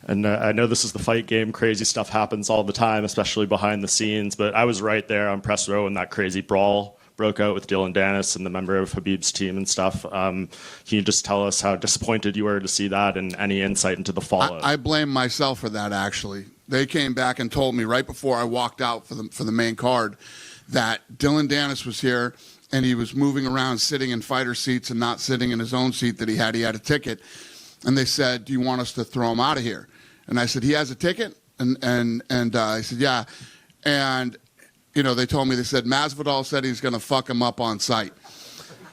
And I know this is the fight game. Crazy stuff happens all the time, especially behind the scenes. But I was right there on press row when that crazy brawl broke out with Dylan Dennis and the member of Khabib's team and stuff. Can you just tell us how disappointed you were to see that and any insight into the fallout? I blame myself for that, actually. They came back and told me right before I walked out for the main card that Dylan Dennis was here and he was moving around sitting in fighter seats and not sitting in his own seat that he had. He had a ticket. And they said, do you want us to throw him out of here? And I said, he has a ticket? And I said, yeah. And you know, they told me, they said, Masvidal said he's going to fuck him up on sight.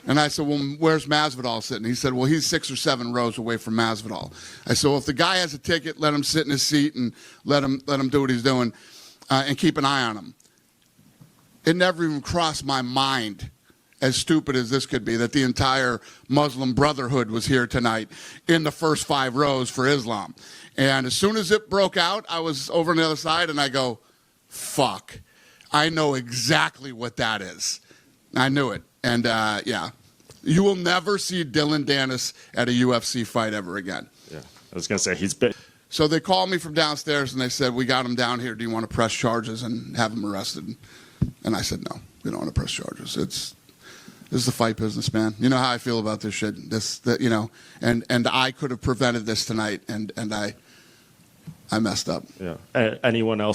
And I said, well, where's Masvidal sitting? He said, well, he's 6 or 7 rows away from Masvidal. I said, well, if the guy has a ticket, let him sit in his seat and let him do what he's doing and keep an eye on him. It never even crossed my mind, as stupid as this could be, that the entire Muslim Brotherhood was here tonight in the first 5 rows for Islam. And as soon as it broke out, I was over on the other side, and I go, fuck. I know exactly what that is. I knew it. And, yeah, you will never see Dylan Dennis at a UFC fight ever again. Yeah, I was going to say, he's big. So they called me from downstairs, and they said, we got him down here. Do you want to press charges and have him arrested? And I said, no, we don't want to press charges. This is the fight business, man. You know how I feel about this shit. You know, and I could have prevented this tonight, and I messed up. Yeah. Anyone else